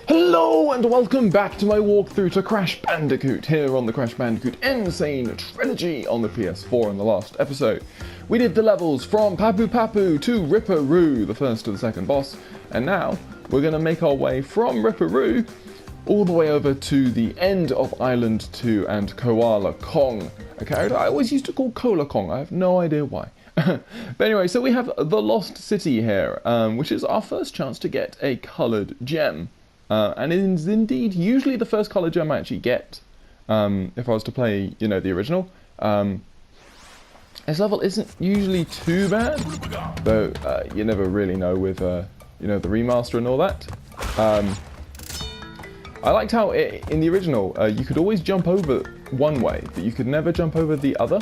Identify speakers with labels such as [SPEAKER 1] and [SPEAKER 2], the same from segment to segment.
[SPEAKER 1] Hello and welcome back to my walkthrough to Crash Bandicoot here on the Crash Bandicoot Sane Trilogy on the PS4 in the last episode. We did the levels from Papu Papu to Ripperoo, the first to the second boss, and now we're going to make our way from Ripperoo all the way over to the end of Island 2 and Koala Kong, a character I always used to call Koala Kong. I have no idea why. But anyway, so we have the Lost City here, which is our first chance to get a coloured gem. And it is indeed usually the first colour gem I actually get, if I was to play, the original. This level isn't usually too bad, though you never really know with, the remaster and all that. I liked how in the original, you could always jump over one way, but you could never jump over the other.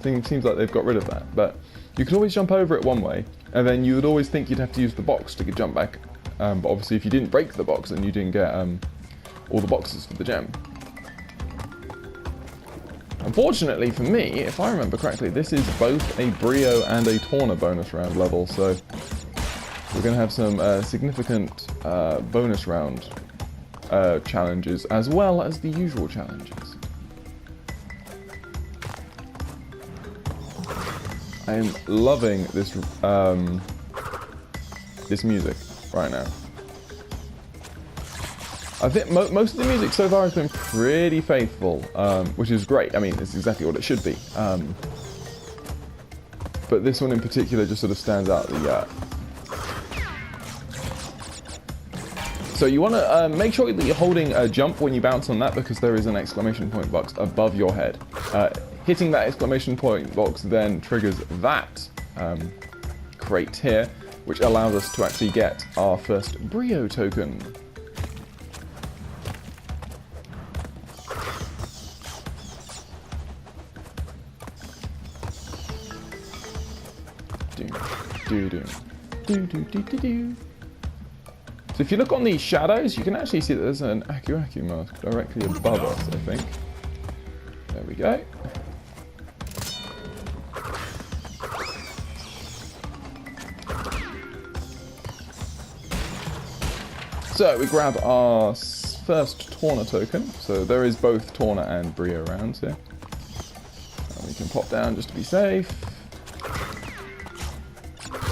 [SPEAKER 1] Seems like they've got rid of that, but you could always jump over it one way, and then you would always think you'd have to use the box to jump back. But obviously if you didn't break the box, then you didn't get all the boxes for the gem. Unfortunately for me, if I remember correctly, this is both a Brio and a Torna bonus round level, so we're going to have some significant bonus round challenges as well as the usual challenges. I am loving this this music right now. I think most of the music so far has been pretty faithful, which is great. I mean, it's exactly what it should be. But this one in particular just sort of stands out. So you want to make sure that you're holding a jump when you bounce on that, because there is an exclamation point box above your head. Hitting that exclamation point box then triggers that crate here, which allows us to actually get our first Brio token. So if you look on these shadows, you can actually see that there's an Aku Aku mask directly above us, I think. There we go. So we grab our first Torna token. So there is both Torna and Brio rounds here. And we can pop down just to be safe.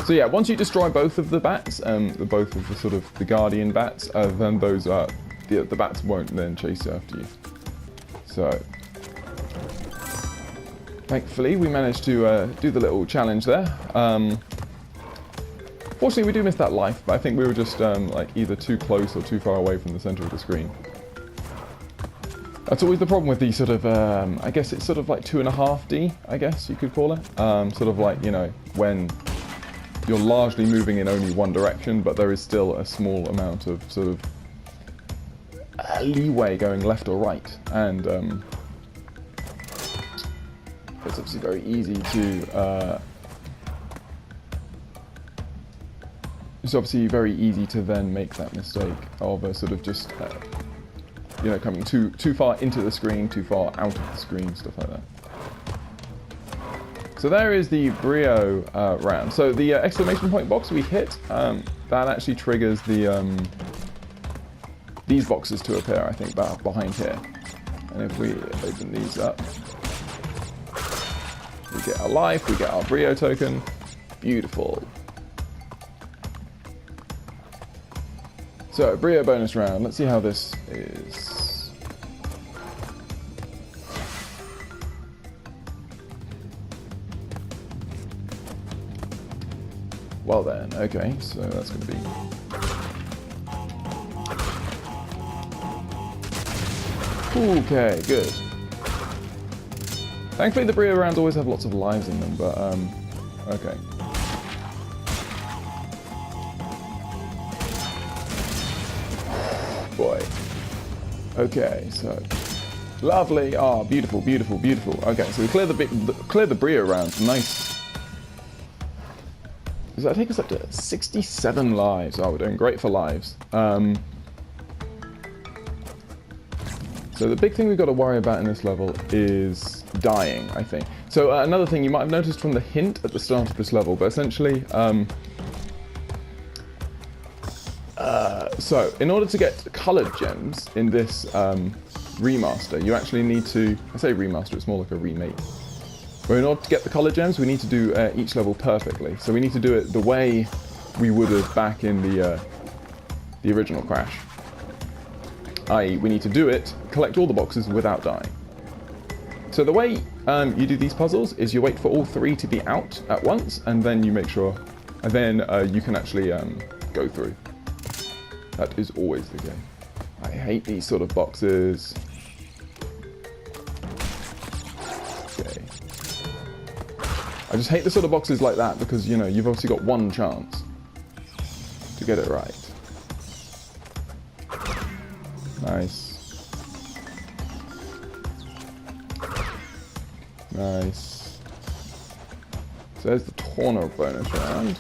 [SPEAKER 1] So yeah, once you destroy both of the bats, both of the sort of the guardian bats, then those the bats won't then chase after you. So thankfully we managed to do the little challenge there. Fortunately, we do miss that life, but I think we were just like either too close or too far away from the center of the screen. That's always the problem with these sort of, I guess it's sort of like 2.5D, I guess you could call it. Sort of like, when you're largely moving in only one direction, but there is still a small amount of sort of leeway going left or right. And it's obviously very easy to... It's obviously very easy to then make that mistake of sort of just, coming too far into the screen, too far out of the screen, stuff like that. So there is the Brio round. So the exclamation point box we hit, that actually triggers the these boxes to appear, I think, behind here. And if we open these up, we get our life, we get our Brio token. Beautiful. So, Brio bonus round. Let's see how this is. Well then, okay, so that's going to be... Okay, good. Thankfully the Brio rounds always have lots of lives in them, but, okay. Boy. Okay, so lovely. Oh, beautiful, beautiful, beautiful. Okay, so we clear the Brio round. Nice. Does that take us up to 67 lives? Oh, we're doing great for lives. So the big thing we've got to worry about in this level is dying, I think. So another thing you might have noticed from the hint at the start of this level, but essentially So, in order to get coloured gems in this remaster, you actually need to... I say remaster, it's more like a remake. But in order to get the coloured gems, we need to do each level perfectly. So we need to do it the way we would have back in the original Crash. I.e., we need to do it, collect all the boxes without dying. So the way you do these puzzles is you wait for all 3 to be out at once, and then you make sure... And then you can actually go through. That is always the game. I hate these sort of boxes. Okay. I just hate the sort of boxes like that because, you know, you've obviously got one chance to get it right. Nice. Nice. So there's the Torno bonus round.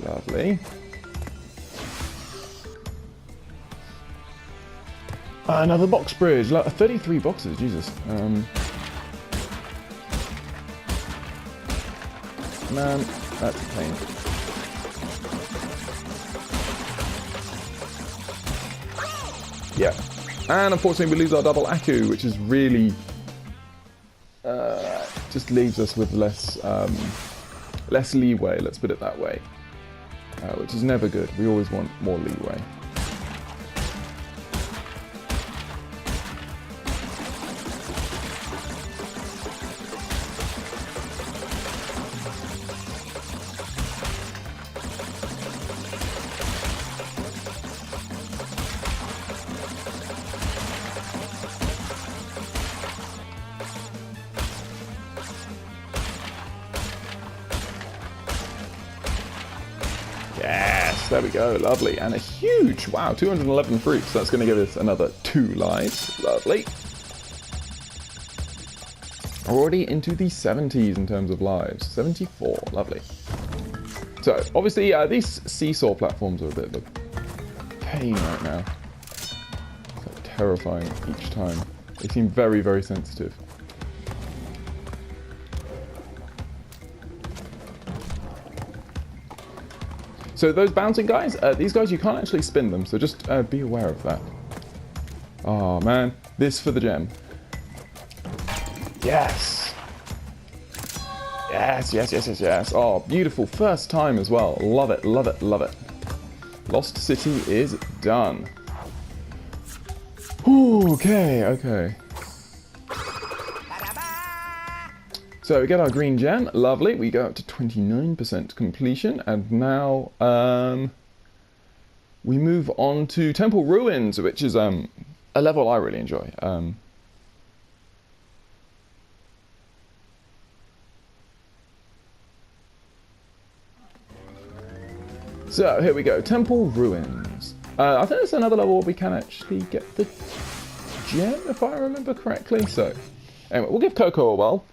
[SPEAKER 1] Lovely. Another box bridge. 33 boxes, Jesus. Man, that's a pain. Yeah. And unfortunately we lose our double Aku, which is really... just leaves us with less leeway, let's put it that way. Which is never good. We always want more leeway. Yes, there we go, lovely. And a huge, wow, 211 fruits. That's going to give us another 2 lives. Lovely. Already into the 70s in terms of lives. 74, lovely. So, obviously, these seesaw platforms are a bit of a pain right now. It's like terrifying each time. They seem very, very sensitive. So those bouncing guys, these guys you can't actually spin them, so just be aware of that. Oh man, this for the gem. Yes! Yes, yes, yes, yes, yes. Oh, beautiful, first time as well. Love it, love it, love it. Lost City is done. Ooh, okay, okay. So we get our green gem, lovely. We go up to 29% completion, and now we move on to Temple Ruins, which is a level I really enjoy. So here we go, Temple Ruins. I think it's another level where we can actually get the gem, if I remember correctly. So anyway, we'll give Coco a whirl.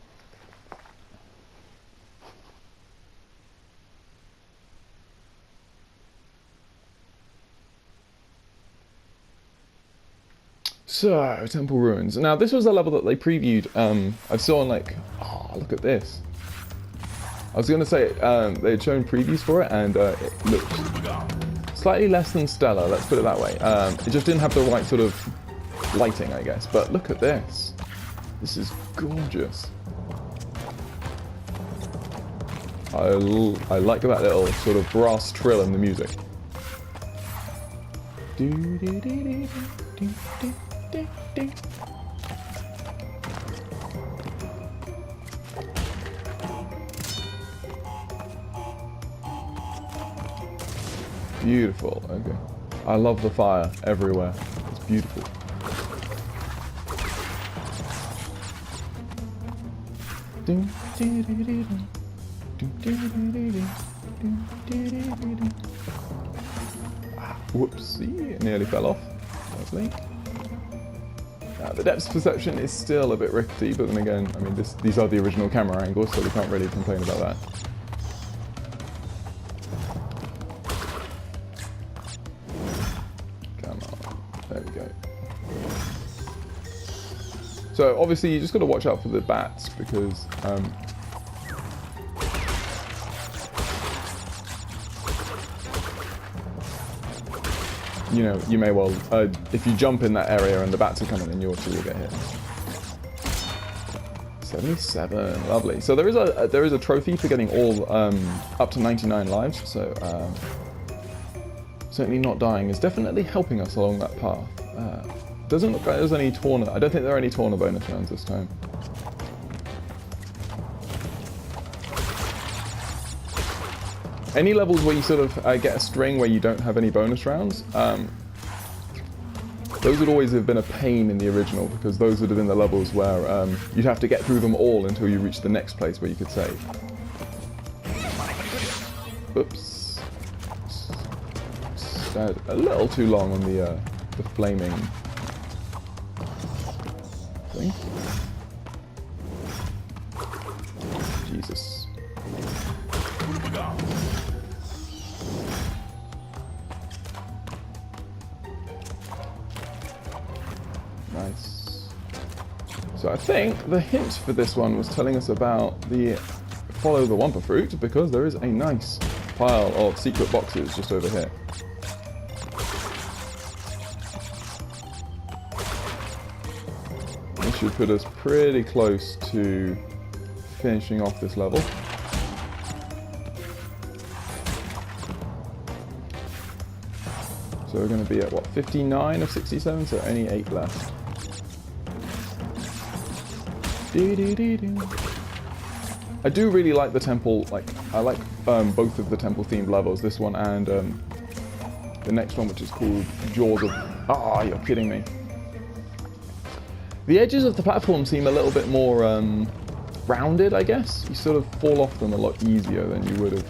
[SPEAKER 1] So, Temple Ruins. Now, this was a level that they previewed. I saw like, oh, look at this. I was going to say they had shown previews for it, and it looked slightly less than stellar, let's put it that way. It just didn't have the right sort of lighting, I guess. But look at this. This is gorgeous. I like that little sort of brass trill in the music. Beautiful, okay. I love the fire everywhere. It's beautiful. Whoopsie, it nearly fell off. Lovely. The depth perception is still a bit rickety, but then again, I mean, these are the original camera angles, so we can't really complain about that. Come on, there we go. So obviously you just got to watch out for the bats, because you know, you may well, if you jump in that area and the bats are coming in, you also will get hit. 77, lovely. So there is a trophy for getting all up to 99 lives. So certainly not dying is definitely helping us along that path. Doesn't look like there's any Torna. I don't think there are any Torna bonus rounds this time. Any levels where you sort of get a string where you don't have any bonus rounds, those would always have been a pain in the original, because those would have been the levels where you'd have to get through them all until you reach the next place where you could save. Oops. Stayed a little too long on the flaming thing. Jesus. Nice. So I think the hint for this one was telling us about the follow the Wumpa fruit, because there is a nice pile of secret boxes just over here. This should put us pretty close to finishing off this level. So we're going to be at, what, 59 of 67, so only 8 left. I do really like the temple, I like both of the temple themed levels, this one and the next one, which is called Jaws of... Ah, you're kidding me. The edges of the platform seem a little bit more rounded, I guess. You sort of fall off them a lot easier than you would have,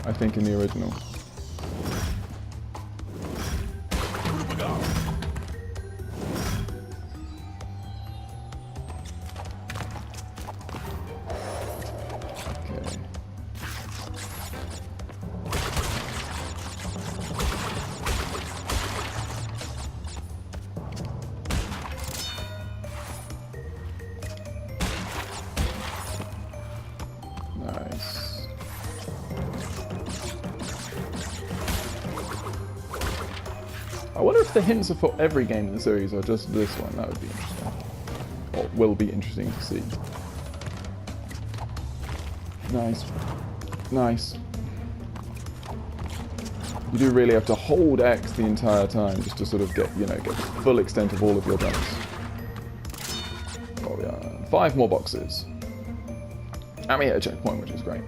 [SPEAKER 1] I think, in the original. Nice. I wonder if the hints are for every game in the series or just this one. That would be interesting. Or will be interesting to see. Nice. Nice. You do really have to hold X the entire time just to sort of get, you know, get the full extent of all of your jumps. Oh yeah. 5 more boxes. And we hit a checkpoint, which is great.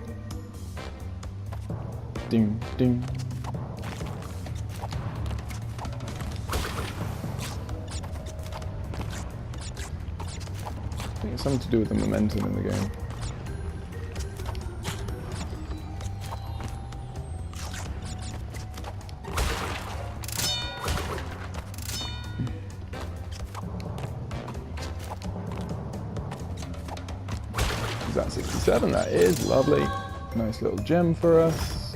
[SPEAKER 1] Ding, ding. I think it's something to do with the momentum in the game. Is that 67? That is lovely. Nice little gem for us.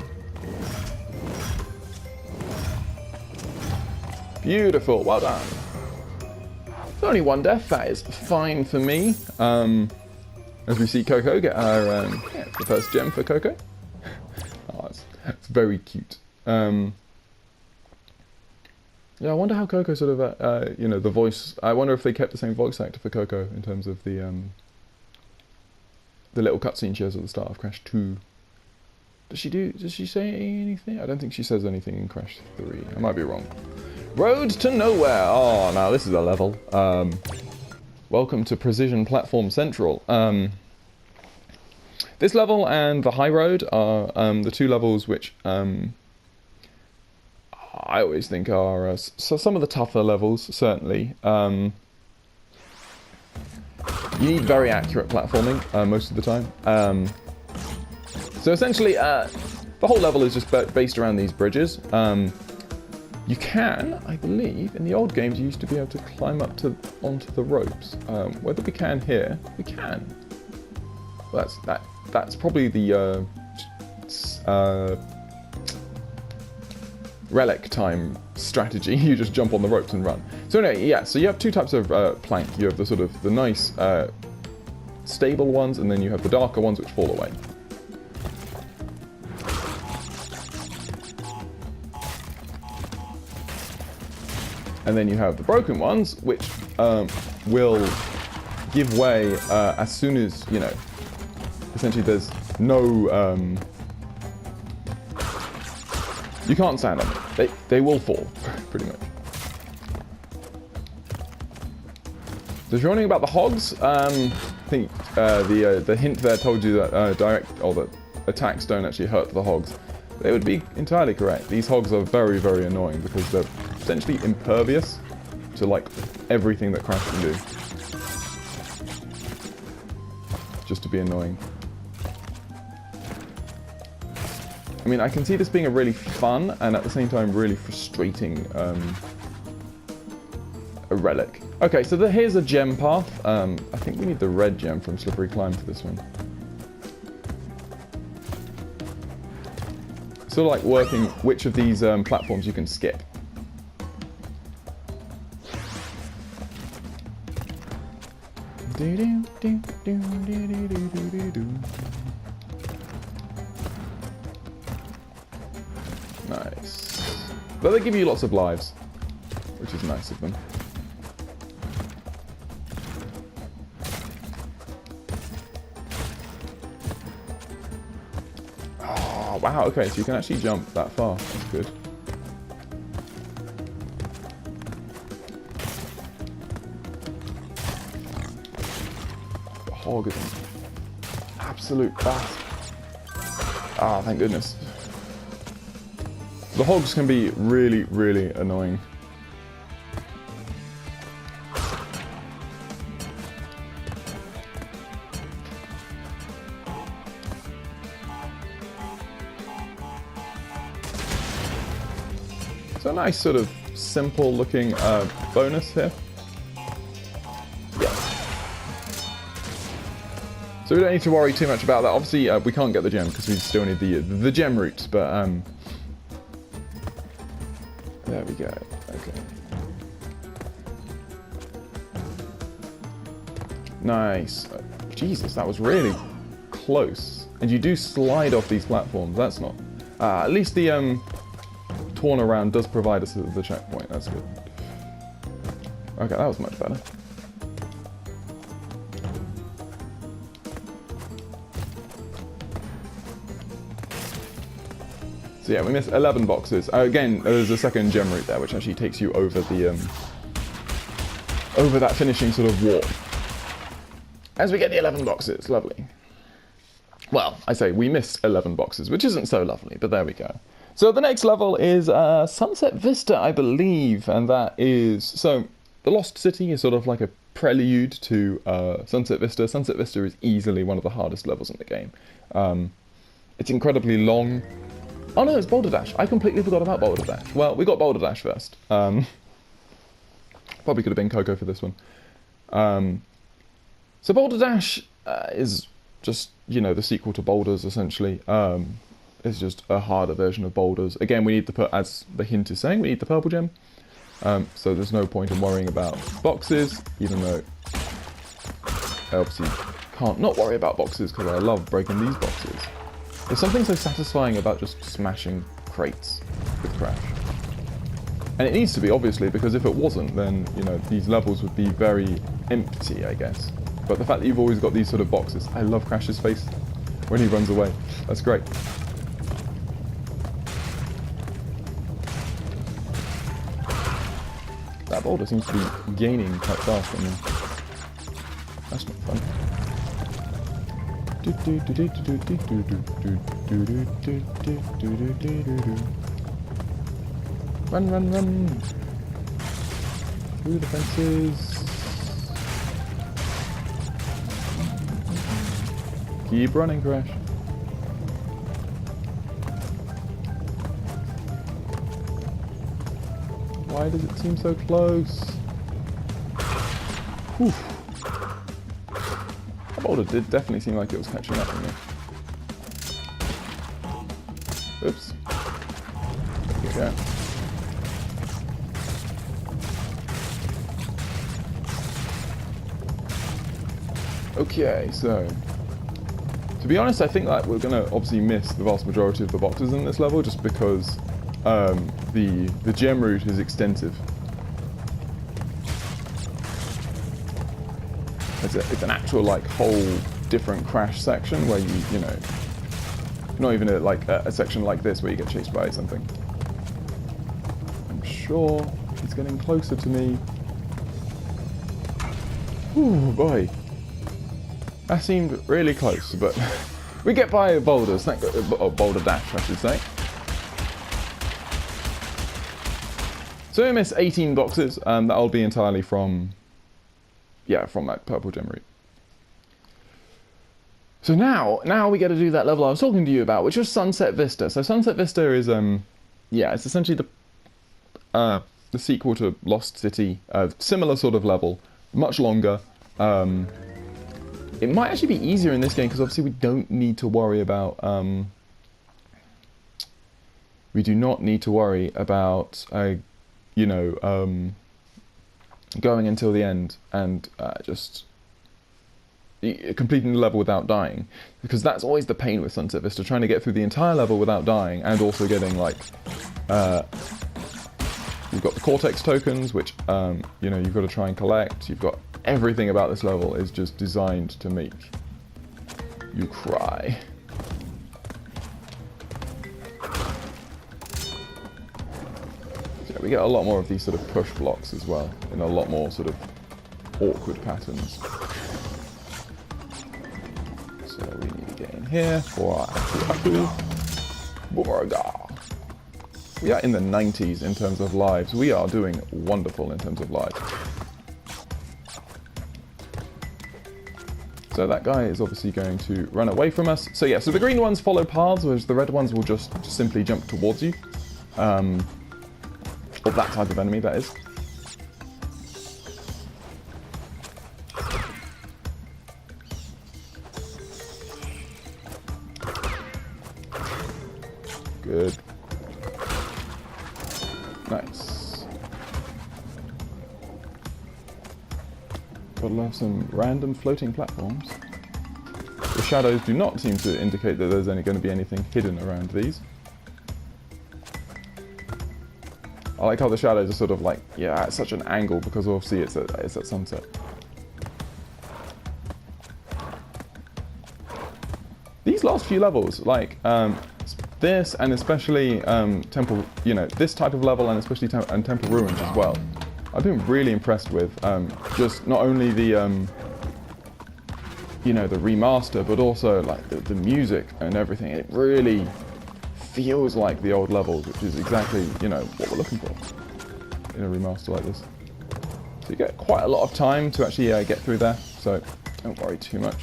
[SPEAKER 1] Beautiful, well done. It's only 1 death, that is fine for me. As we see Coco get our, yeah, the first gem for Coco. Oh, it's very cute. Yeah, I wonder how Coco sort of, you know, the voice, I wonder if they kept the same voice actor for Coco in terms of the little cutscene she has at the start of Crash 2. Does she say anything? I don't think she says anything in Crash 3. I might be wrong. Road to Nowhere! Oh, now this is a level. Welcome to Precision Platform Central. This level and the High Road are the 2 levels which I always think are so some of the tougher levels, certainly. You need very accurate platforming most of the time. So essentially, the whole level is just based around these bridges. You can, I believe, in the old games you used to be able to climb up onto the ropes. Whether we can here, we can. Well, that's probably the relic time strategy. You just jump on the ropes and run. So anyway, yeah, so you have 2 types of plank. You have the sort of the nice stable ones, and then you have the darker ones which fall away. And then you have the broken ones, which will give way as soon as, you know, essentially there's no... you can't stand on them. They will fall, pretty much. So if you're wondering about the hogs, I think the hint there told you that that attacks don't actually hurt the hogs. They would be entirely correct. These hogs are very, very annoying because they're essentially impervious to like everything that Crash can do. Just to be annoying. I mean, I can see this being a really fun and at the same time really frustrating a relic. Okay, so here's a gem path. I think we need the red gem from Slippery Climb for this one. Sort of like working which of these platforms you can skip. Nice. But they give you lots of lives, which is nice of them. Oh, wow, okay, so you can actually jump that far. That's good. The hog is an absolute bath. Ah, thank goodness. The hogs can be really, really annoying. So a nice sort of simple looking bonus here. Yeah. So we don't need to worry too much about that. Obviously we can't get the gem because we still need the gem route, but there we go. Okay. Nice. Jesus, that was really close. And you do slide off these platforms. That's not... at least the torn around does provide us with the checkpoint. That's good. Okay, that was much better. So yeah, we missed 11 boxes. Again, there's a second gem route there, which actually takes you over the over that finishing sort of warp. As we get the 11 boxes, lovely. Well, I say we missed 11 boxes, which isn't so lovely, but there we go. So the next level is Sunset Vista, I believe, and that is... So, the Lost City is sort of like a prelude to Sunset Vista. Sunset Vista is easily one of the hardest levels in the game. It's incredibly long. Oh no, it's Boulder Dash. I completely forgot about Boulder Dash. Well, we got Boulder Dash first. Probably could have been Coco for this one. So Boulder Dash is just, you know, the sequel to Boulders, essentially. It's just a harder version of Boulders. Again, we need to put, as the hint is saying, we need the purple gem. So there's no point in worrying about boxes, even though I obviously can't not worry about boxes because I love breaking these boxes. There's something so satisfying about just smashing crates with Crash. And it needs to be, obviously, because if it wasn't, then, you know, these levels would be very empty, I guess. But the fact that you've always got these sort of boxes, I love Crash's face when he runs away. That's great. That boulder seems to be gaining quite fast on me. That's not fun. Run, run, run! Through the fences. Keep running, Crash. Why does it seem so close? Whew. That boulder did definitely seem like it was catching up on me. Oops. There we go. Okay, so... To be honest, I think that we're going to obviously miss the vast majority of the boxes in this level just because the gem route is extensive. It's an actual like whole different Crash section where you know, not even a section like this where you get chased by something. I'm sure he's getting closer to me. Ooh, boy. That seemed really close, but we get by boulders, boulder dash, I should say. So we miss 18 boxes, that'll be entirely from that purple gem route. So now we get to do that level I was talking to you about, which was Sunset Vista. So Sunset Vista is, it's essentially the sequel to Lost City, similar sort of level, much longer. It might actually be easier in this game because obviously we don't need to worry about, going until the end and just completing the level without dying, because that's always the pain with Sunset Vista, trying to get through the entire level without dying, and also getting like you've got the Cortex tokens, which you've got to try and collect. You've got everything about this level is just designed to make you cry. We get a lot more of these sort of push blocks as well, in a lot more sort of awkward patterns. So we need to get in here for our Aku. We are in the 90s in terms of lives. We are doing wonderful in terms of lives. So that guy is obviously going to run away from us. So yeah, so the green ones follow paths, whereas the red ones will just simply jump towards you. Of that type of enemy, that is. Good. Nice. Gotta love some random floating platforms. The shadows do not seem to indicate that there's going to be anything hidden around these. I like how the shadows are sort of like, at such an angle, because obviously it's at sunset. These last few levels, like this, and especially Temple, this type of level, and especially Temple Ruins as well, I've been really impressed with. Just not only the the remaster, but also like the music and everything. It really feels like the old levels, which is exactly, what we're looking for in a remaster like this. So you get quite a lot of time to actually get through there, so don't worry too much.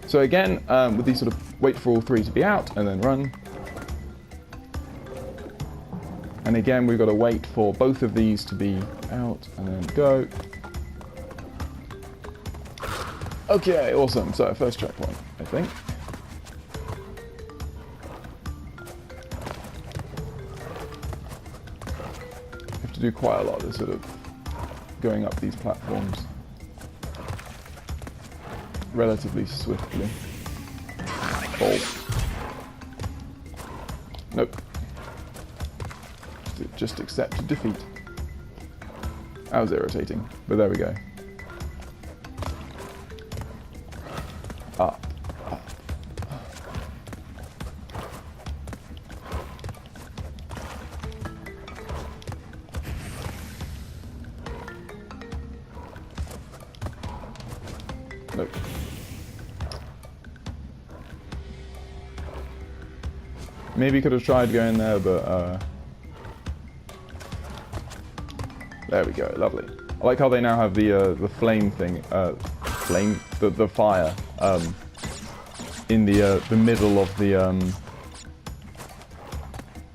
[SPEAKER 1] So again, with these sort of wait for all three to be out and then run. And again, we've got to wait for both of these to be out and then go. Okay, awesome. So first checkpoint, I think. You have to do quite a lot of sort of going up these platforms relatively swiftly. Oh. Nope. Just accept defeat. That was irritating, but there we go. Up. Nope. Maybe could have tried going there, but there we go, lovely. I like how they now have the flame thing, the fire in the middle of the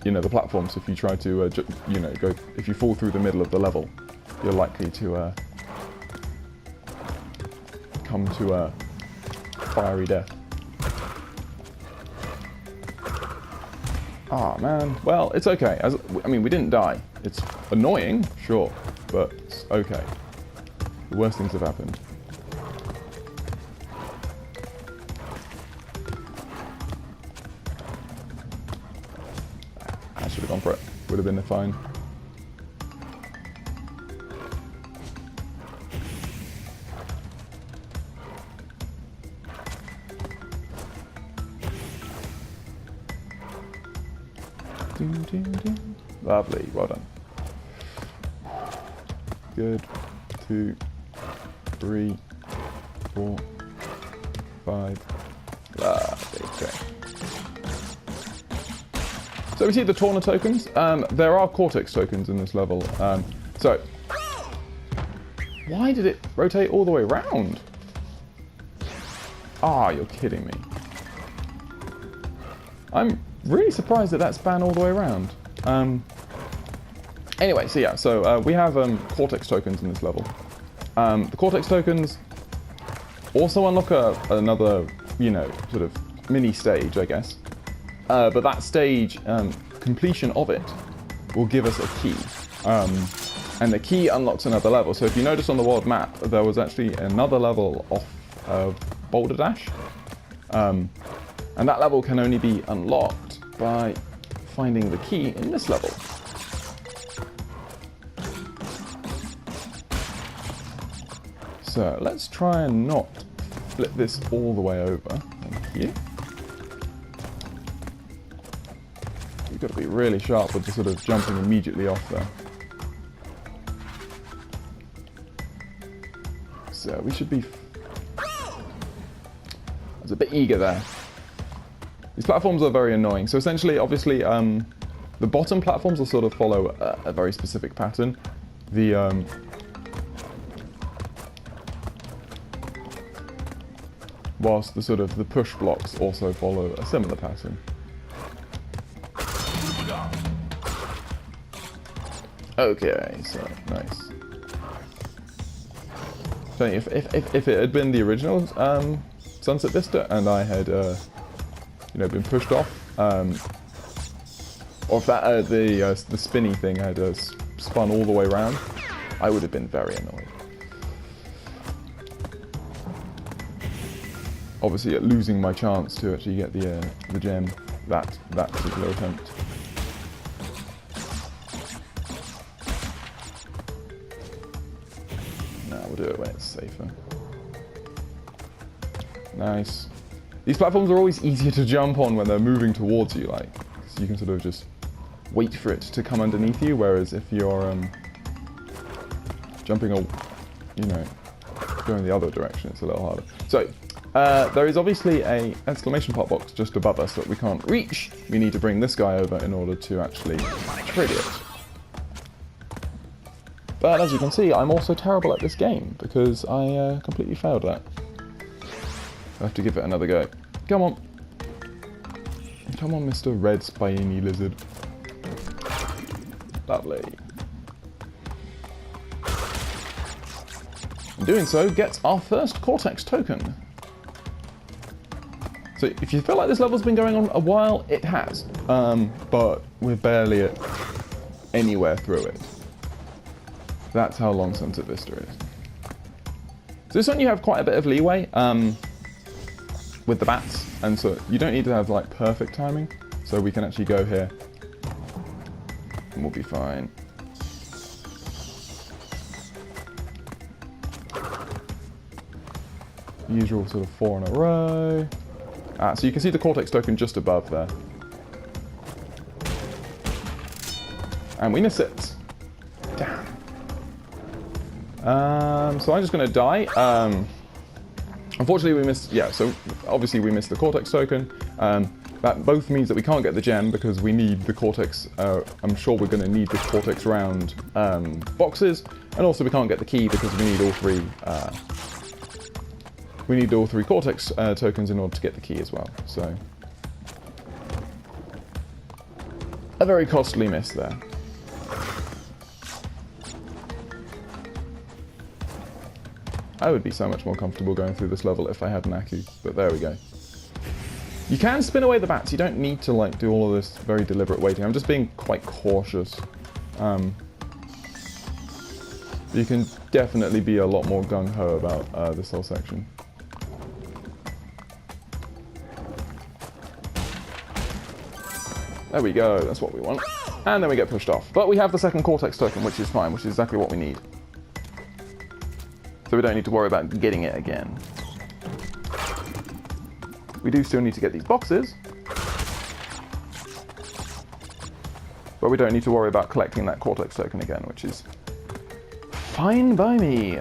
[SPEAKER 1] the platform. So if you try to if you fall through the middle of the level, you're likely to come to a fiery death. Ah, man. Well, it's okay. I mean, we didn't die. It's annoying, sure, but it's okay. The worst things have happened. I should have gone for it. Would have been fine. Lovely, well done. Good. 2, 3, 4, 5. Lovely, okay. So we see the Tauna tokens. There are Cortex tokens in this level. So, why did it rotate all the way around? Ah, you're kidding me. I'm really surprised that that span all the way around. Anyway, so yeah, we have Cortex tokens in this level. The Cortex tokens also unlock another, sort of mini stage, I guess. But that stage, completion of it, will give us a key. And the key unlocks another level. So if you notice on the world map, there was actually another level off of Boulder Dash. And that level can only be unlocked by finding the key in this level. So let's try and not flip this all the way over. Thank you. You've got to be really sharp with the sort of jumping immediately off there. So we should be... I was a bit eager there. These platforms are very annoying. So essentially, obviously, the bottom platforms will sort of follow a very specific pattern. Whilst the sort of the push blocks also follow a similar pattern. Okay, so nice. So if it had been the original Sunset Vista and I had been pushed off, or if that the spinny thing had spun all the way around, I would have been very annoyed. Obviously, at losing my chance to actually get the gem that particular attempt. No, we'll do it when it's safer. Nice. These platforms are always easier to jump on when they're moving towards you, like, so you can sort of just wait for it to come underneath you. Whereas if you're jumping, going the other direction, it's a little harder. So. There is obviously an exclamation pop box just above us that we can't reach. We need to bring this guy over in order to actually trigger it. But as you can see, I'm also terrible at this game because I completely failed that. I have to give it another go. Come on. Come on, Mr. Red Spiny Lizard. Lovely. In doing so, gets our first Cortex token. So if you feel like this level's been going on a while, it has. But we're barely anywhere through it. That's how long Sunset Vista is. So this one you have quite a bit of leeway with the bats, and so you don't need to have like perfect timing. So we can actually go here and we'll be fine. Usual sort of 4 in a row. So you can see the Cortex token just above there. And we miss it. Damn. So I'm just going to die. Unfortunately we missed, so obviously we missed the Cortex token. That both means that we can't get the gem because we need the Cortex, I'm sure we're going to need the Cortex round boxes. And also we can't get the key because we need all three Cortex tokens in order to get the key as well, so... a very costly miss there. I would be so much more comfortable going through this level if I had an Aku, but there we go. You can spin away the bats, you don't need to like do all of this very deliberate waiting. I'm just being quite cautious. You can definitely be a lot more gung-ho about this whole section. There we go, that's what we want. And then we get pushed off. But we have the second Cortex token, which is fine, which is exactly what we need. So we don't need to worry about getting it again. We do still need to get these boxes. But we don't need to worry about collecting that Cortex token again, which is fine by me.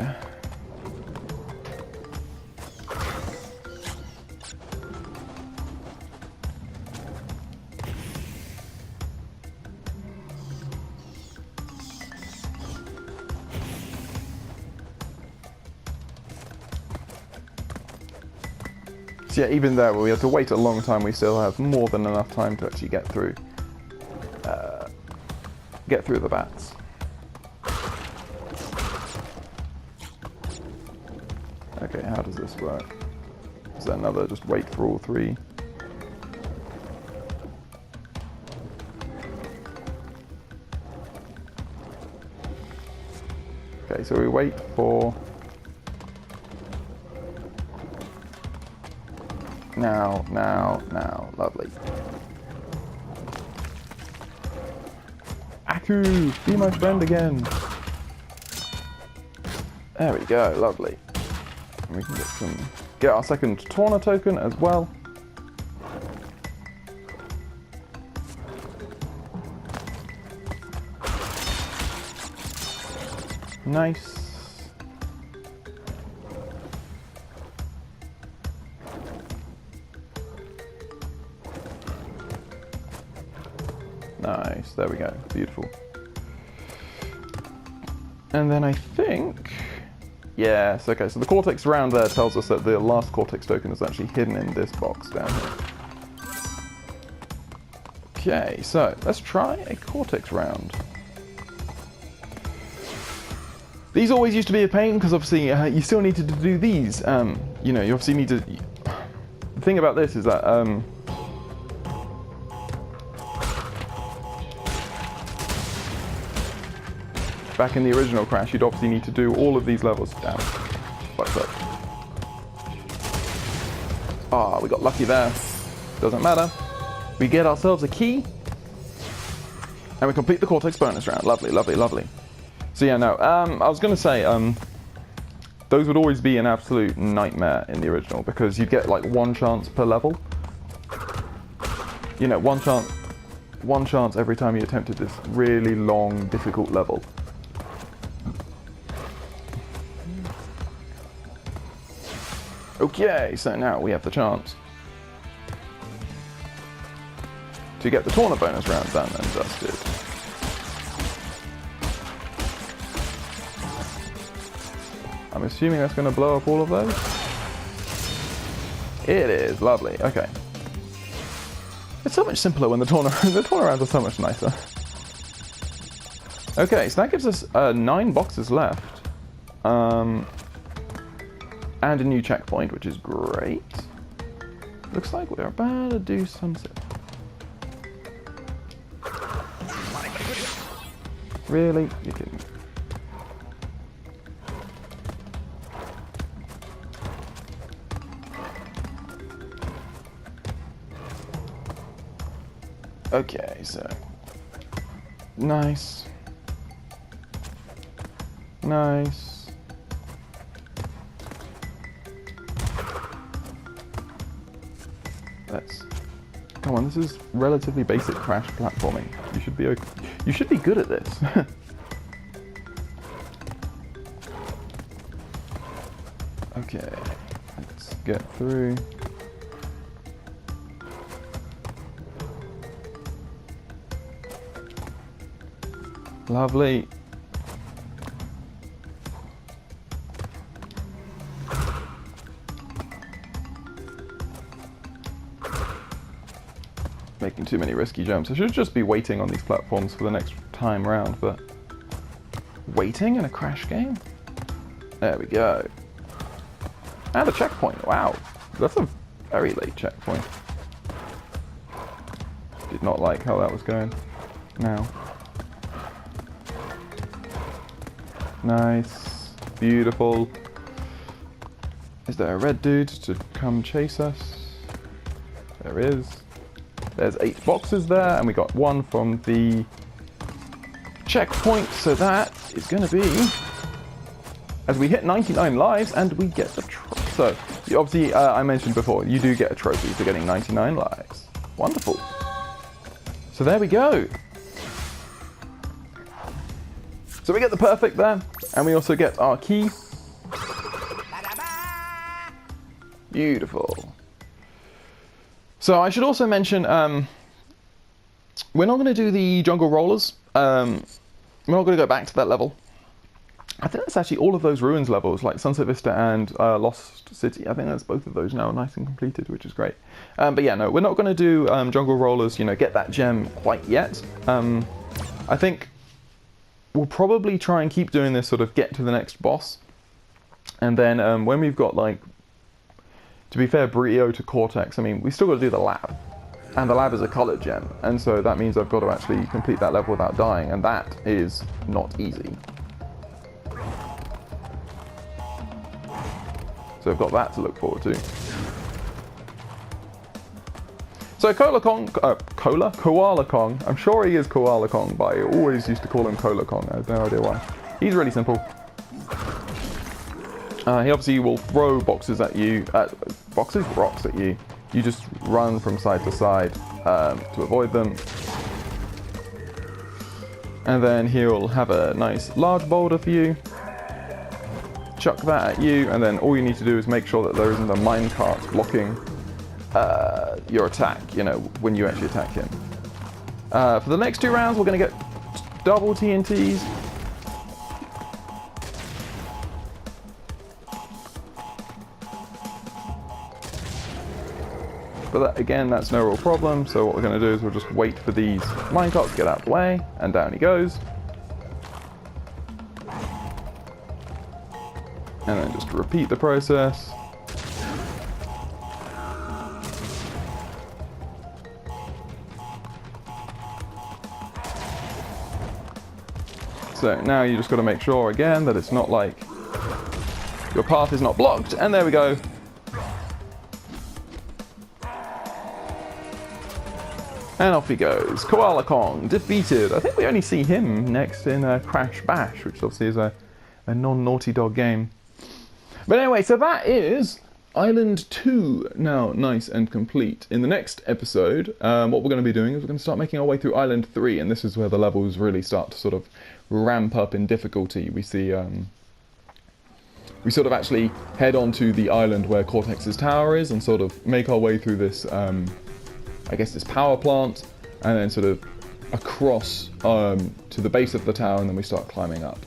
[SPEAKER 1] So yeah, even there, where we have to wait a long time, we still have more than enough time to actually get through the bats. Okay, how does this work? Is that another just wait for all three? Okay, so we wait for... Now, lovely. Aku, be my friend again. There we go, lovely. And we can get our second Torna token as well. Nice. Nice, there we go, beautiful. And then I think, yes, okay, so the Cortex round there tells us that the last Cortex token is actually hidden in this box down here. Okay, so let's try a Cortex round. These always used to be a pain because obviously you still needed to do these. You know, you obviously need to. The thing about this is that back in the original Crash, you'd obviously need to do all of these levels. Damn, fucked up. Ah, we got lucky there. Doesn't matter. We get ourselves a key, and we complete the Cortex bonus round. Lovely, lovely, lovely. So yeah, no, I was going to say, those would always be an absolute nightmare in the original, because you'd get like one chance per level. You know, one chance every time you attempted this really long, difficult level. Okay, so now we have the chance to get the Torna bonus round done and dusted. I'm assuming that's going to blow up all of those. It is, lovely, okay. It's so much simpler when the Torna rounds are so much nicer. Okay, so that gives us 9 boxes left. And a new checkpoint, which is great. Looks like we're about to do sunset. Really? You're kidding me. Okay, so nice. Nice. Let's come on, this is relatively basic Crash platforming. You should be okay. You should be good at this. Okay, let's get through. Lovely. Making too many risky jumps. I should just be waiting on these platforms for the next time round, but waiting in a Crash game? There we go. And a checkpoint. Wow, that's a very late checkpoint. Did not like how that was going. Now. Nice. Beautiful. Is there a red dude to come chase us? There is. There's 8 boxes there, and we got 1 from the checkpoint, so that is going to be as we hit 99 lives and we get the trophy. So, obviously, I mentioned before, you do get a trophy for getting 99 lives. Wonderful. So there we go. So we get the perfect there, and we also get our key. Beautiful. So I should also mention, we're not going to do the jungle rollers. We're not going to go back to that level. I think that's actually all of those ruins levels, like Sunset Vista and Lost City. I think that's both of those now nice and completed, which is great. But yeah, no, we're not going to do jungle rollers, you know, get that gem quite yet. I think we'll probably try and keep doing this, sort of get to the next boss. And then when we've got, like, to be fair, Brio to Cortex, I mean, we still got to do the lab. And the lab is a colored gem. And so that means I've got to actually complete that level without dying. And that is not easy. So I've got that to look forward to. So Koala Kong, Koala Kong. I'm sure he is Koala Kong, but I always used to call him Koala Kong. I have no idea why. He's really simple. He obviously will throw boxes at you, rocks at you. You just run from side to side to avoid them. And then he'll have a nice large boulder for you. Chuck that at you, and then all you need to do is make sure that there isn't a minecart blocking your attack, you know, when you actually attack him. For the next 2 rounds, we're going to get double TNTs. But that, again, that's no real problem, so what we're going to do is we'll just wait for these minecarts to get out of the way, and down he goes. And then just repeat the process. So now you just got to make sure again that it's not like your path is not blocked, and there we go. And off he goes. Koala Kong defeated. I think we only see him next in Crash Bash, which obviously is a non-Naughty Dog game. But anyway, so that is Island 2 now nice and complete. In the next episode, what we're going to be doing is we're going to start making our way through Island 3, and this is where the levels really start to sort of ramp up in difficulty. We see, we sort of actually head onto the island where Cortex's tower is and sort of make our way through this, I guess this power plant, and then sort of across to the base of the tower, and then we start climbing up.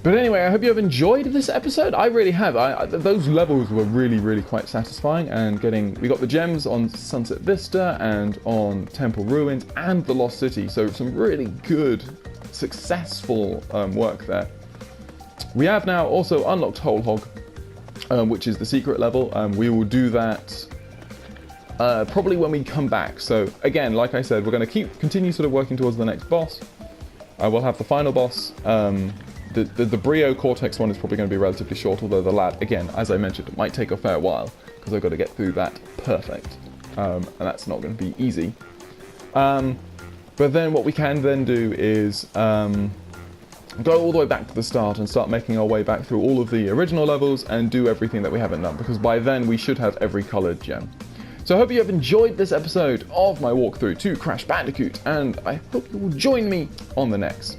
[SPEAKER 1] But anyway, I hope you have enjoyed this episode. I really have. Those levels were really, really quite satisfying, and we got the gems on Sunset Vista and on Temple Ruins and the Lost City, so some really good, successful work there. We have now also unlocked Whole Hog, which is the secret level. We will do that probably when we come back. So again, like I said, we're going to continue sort of working towards the next boss. We'll have the final boss. The Brio Cortex one is probably going to be relatively short, although the lad, again, as I mentioned, it might take a fair while, because I've got to get through that perfect, and that's not going to be easy. But then what we can then do is go all the way back to the start and start making our way back through all of the original levels and do everything that we haven't done, because by then we should have every coloured gem. So I hope you have enjoyed this episode of my walkthrough to Crash Bandicoot, and I hope you will join me on the next.